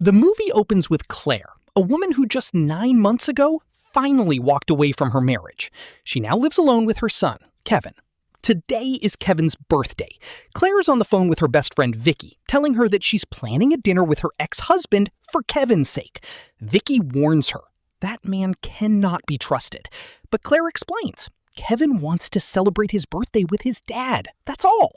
The movie opens with Claire, a woman who just 9 months ago finally walked away from her marriage. She now lives alone with her son, Kevin. Today is Kevin's birthday. Claire is on the phone with her best friend Vicky, telling her that she's planning a dinner with her ex-husband for Kevin's sake. Vicky warns her. That man cannot be trusted. But Claire explains. Kevin wants to celebrate his birthday with his dad. That's all.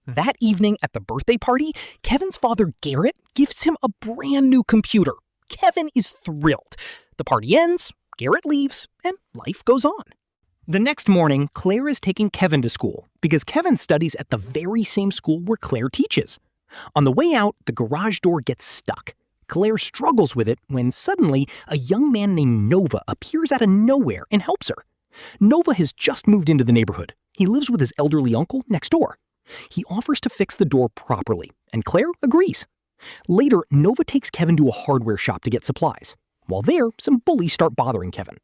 That evening at the birthday party, Kevin's father, Garrett, gives him a brand new computer. Kevin is thrilled. The party ends, Garrett leaves, and life goes on. The next morning, Claire is taking Kevin to school because Kevin studies at the very same school where Claire teaches. On the way out, the garage door gets stuck. Claire struggles with it when suddenly a young man named Nova appears out of nowhere and helps her. Nova has just moved into the neighborhood. He lives with his elderly uncle next door. He offers to fix the door properly, and Claire agrees. Later, Nova takes Kevin to a hardware shop to get supplies. While there, some bullies start bothering Kevin.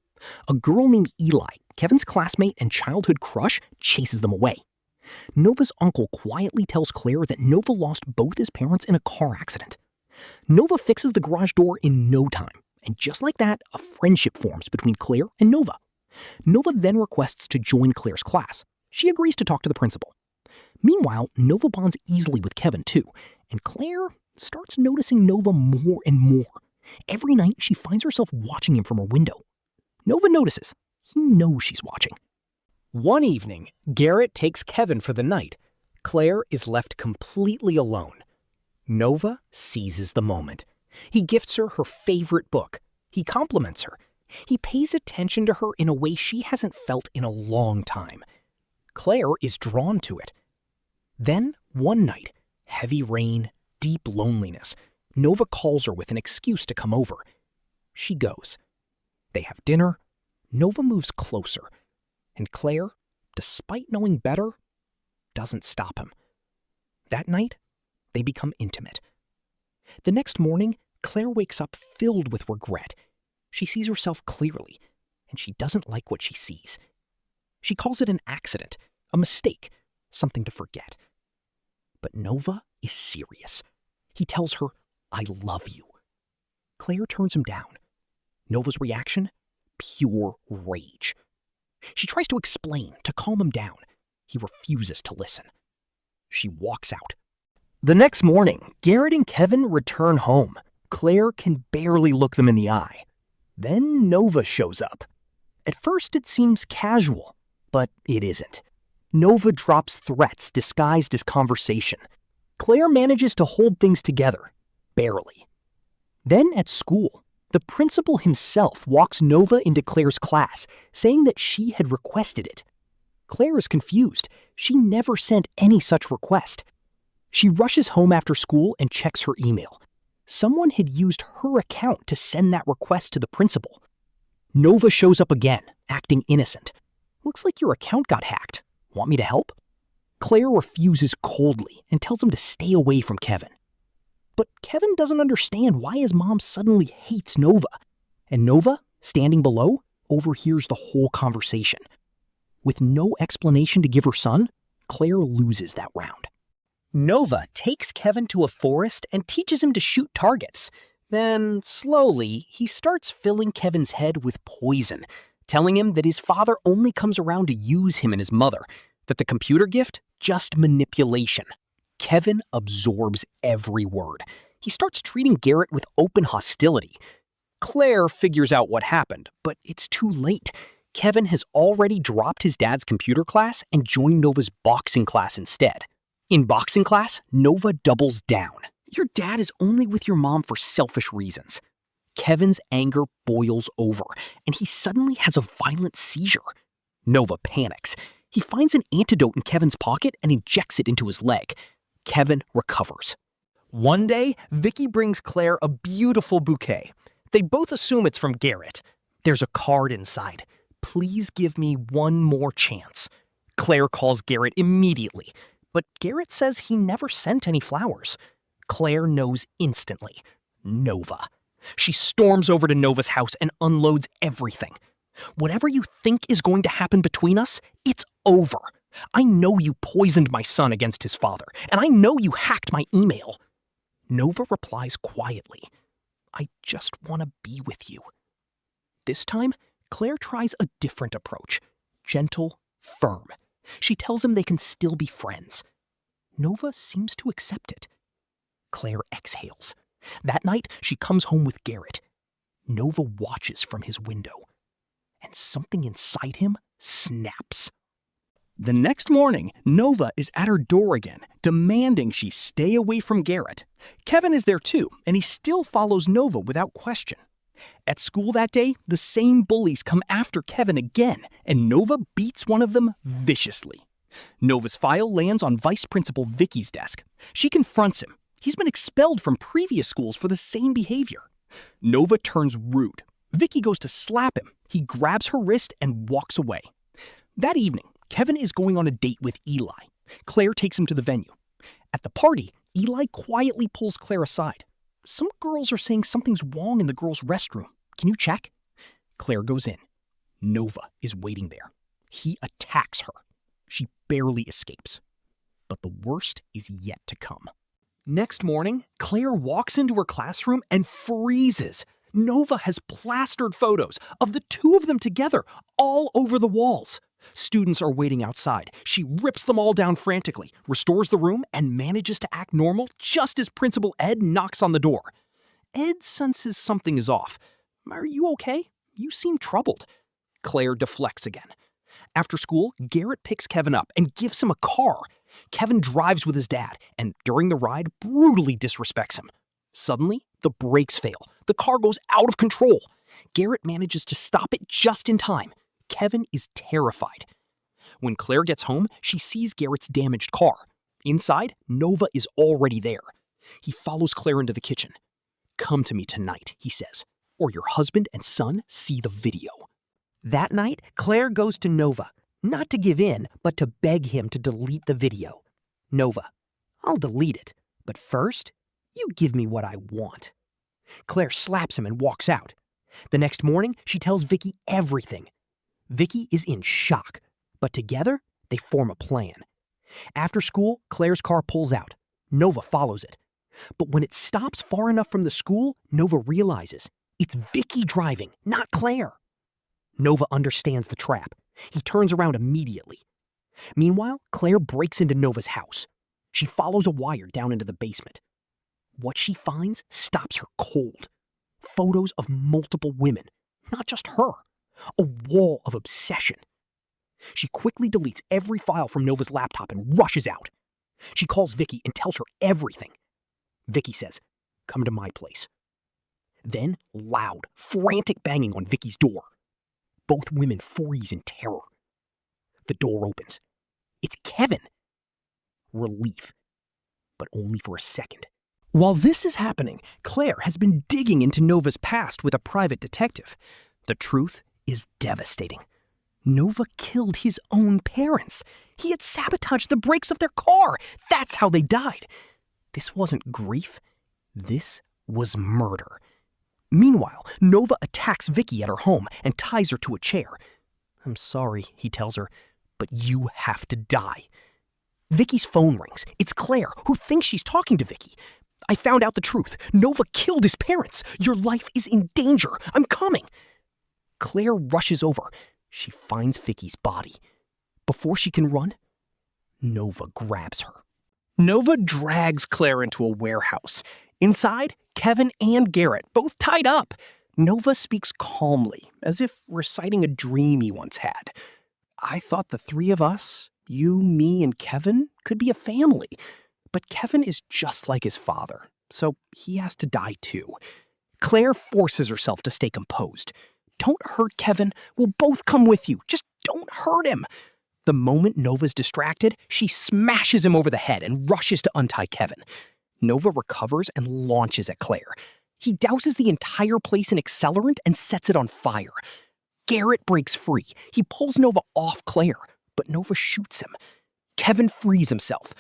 A girl named Eli, Kevin's classmate and childhood crush, chases them away. Nova's uncle quietly tells Claire that Nova lost both his parents in a car accident. Nova fixes the garage door in no time, and just like that, a friendship forms between Claire and Nova. Nova then requests to join Claire's class. She agrees to talk to the principal. Meanwhile, Nova bonds easily with Kevin too, and Claire starts noticing Nova more and more. Every night, she finds herself watching him from her window. Nova notices. He knows she's watching. One evening, Garrett takes Kevin for the night. Claire is left completely alone. Nova seizes the moment. He gifts her her favorite book. He compliments her. He pays attention to her in a way she hasn't felt in a long time. Claire is drawn to it. Then, one night, heavy rain, deep loneliness, Nova calls her with an excuse to come over. She goes. They have dinner. Nova moves closer. And Claire, despite knowing better, doesn't stop him. That night, they become intimate. The next morning, Claire wakes up filled with regret. She sees herself clearly, and she doesn't like what she sees. She calls it an accident, a mistake, something to forget. But Nova is serious. He tells her, "I love you." Claire turns him down. Nova's reaction? Pure rage. She tries to explain, to calm him down. He refuses to listen. She walks out. The next morning, Garrett and Kevin return home. Claire can barely look them in the eye. Then Nova shows up. At first, it seems casual, but it isn't. Nova drops threats disguised as conversation. Claire manages to hold things together, barely. Then at school, the principal himself walks Nova into Claire's class, saying that she had requested it. Claire is confused. She never sent any such request. She rushes home after school and checks her email. Someone had used her account to send that request to the principal. Nova shows up again, acting innocent. "Looks like your account got hacked. Want me to help?" Claire refuses coldly and tells him to stay away from Kevin. But Kevin doesn't understand why his mom suddenly hates Nova. And Nova, standing below, overhears the whole conversation. With no explanation to give her son, Claire loses that round. Nova takes Kevin to a forest and teaches him to shoot targets. Then, slowly, he starts filling Kevin's head with poison, telling him that his father only comes around to use him and his mother, that the computer gift, just manipulation. Kevin absorbs every word. He starts treating Garrett with open hostility. Claire figures out what happened, but it's too late. Kevin has already dropped his dad's computer class and joined Nova's boxing class instead. In boxing class, Nova doubles down. "Your dad is only with your mom for selfish reasons." Kevin's anger boils over, and he suddenly has a violent seizure. Nova panics. He finds an antidote in Kevin's pocket and injects it into his leg. Kevin recovers. One day, Vicky brings Claire a beautiful bouquet. They both assume it's from Garrett. There's a card inside. "Please give me one more chance." Claire calls Garrett immediately, but Garrett says he never sent any flowers. Claire knows instantly. Nova. She storms over to Nova's house and unloads everything. "Whatever you think is going to happen between us, it's over. I know you poisoned my son against his father, and I know you hacked my email." Nova replies quietly. I just want to be with you. This time, Claire tries a different approach. Gentle, firm. She tells him they can still be friends. Nova seems to accept it. Claire exhales. That night, she comes home with Garrett. Nova watches from his window, and something inside him snaps. The next morning, Nova is at her door again, demanding she stay away from Garrett. Kevin is there too, and he still follows Nova without question. At school that day, the same bullies come after Kevin again, and Nova beats one of them viciously. Nova's file lands on Vice Principal Vicky's desk. She confronts him. He's been expelled from previous schools for the same behavior. Nova turns rude. Vicky goes to slap him. He grabs her wrist and walks away. That evening, Kevin is going on a date with Eli. Claire takes him to the venue. At the party, Eli quietly pulls Claire aside. Some girls are saying something's wrong in the girls' restroom. Can you check? Claire goes in. Nova is waiting there. He attacks her. She barely escapes. But the worst is yet to come. Next morning, Claire walks into her classroom and freezes. Nova has plastered photos of the two of them together all over the walls. Students are waiting outside. She rips them all down frantically, restores the room, and manages to act normal just as Principal Ed knocks on the door. Ed senses something is off. Are you okay? You seem troubled. Claire deflects again. After school, Garrett picks Kevin up and gives him a car. Kevin drives with his dad, and during the ride, brutally disrespects him. Suddenly, the brakes fail. The car goes out of control. Garrett manages to stop it just in time. Kevin is terrified. When Claire gets home, she sees Garrett's damaged car. Inside, Nova is already there. He follows Claire into the kitchen. "Come to me tonight," he says, "or your husband and son see the video." That night, Claire goes to Nova, not to give in, but to beg him to delete the video. Nova, I'll delete it, but first, you give me what I want. Claire slaps him and walks out. The next morning, she tells Vicky everything. Vicky is in shock, but together, they form a plan. After school, Claire's car pulls out. Nova follows it. But when it stops far enough from the school, Nova realizes it's Vicky driving, not Claire. Nova understands the trap. He turns around immediately. Meanwhile, Claire breaks into Nova's house. She follows a wire down into the basement. What she finds stops her cold. Photos of multiple women, not just her. A wall of obsession. She quickly deletes every file from Nova's laptop and rushes out. She calls Vicky and tells her everything. Vicky says, "Come to my place." Then, loud, frantic banging on Vicky's door. Both women freeze in terror. The door opens. It's Kevin. Relief. But only for a second. While this is happening, Claire has been digging into Nova's past with a private detective. The truth is devastating. Nova killed his own parents. He had sabotaged the brakes of their car. That's how they died. This wasn't grief. This was murder. Meanwhile, Nova attacks Vicky at her home and ties her to a chair. "I'm sorry," he tells her, "but you have to die." Vicky's phone rings. It's Claire, who thinks she's talking to Vicky. "I found out the truth. Nova killed his parents. Your life is in danger. I'm coming." Claire rushes over. She finds Vicky's body. Before she can run, Nova grabs her. Nova drags Claire into a warehouse. Inside, Kevin and Garrett, both tied up. Nova speaks calmly, as if reciting a dream he once had. "I thought the three of us, you, me, and Kevin, could be a family. But Kevin is just like his father, so he has to die too." Claire forces herself to stay composed. "Don't hurt Kevin. We'll both come with you. Just don't hurt him." The moment Nova's distracted, she smashes him over the head and rushes to untie Kevin. Nova recovers and launches at Claire. He douses the entire place in accelerant and sets it on fire. Garrett breaks free. He pulls Nova off Claire, but Nova shoots him. Kevin frees himself.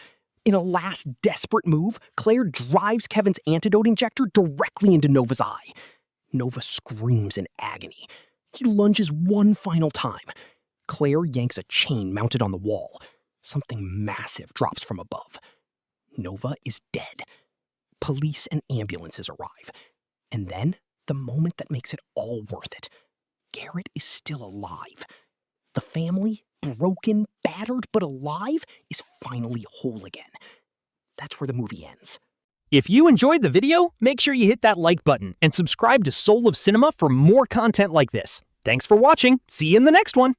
In a last desperate move, Claire drives Kevin's antidote injector directly into Nova's eye. Nova screams in agony. He lunges one final time. Claire yanks a chain mounted on the wall. Something massive drops from above. Nova is dead. Police and ambulances arrive. And then, the moment that makes it all worth it. Garrett is still alive. The family, broken, battered, but alive, is finally whole again. That's where the movie ends. If you enjoyed the video, make sure you hit that like button and subscribe to Soul of Cinema for more content like this. Thanks for watching. See you in the next one.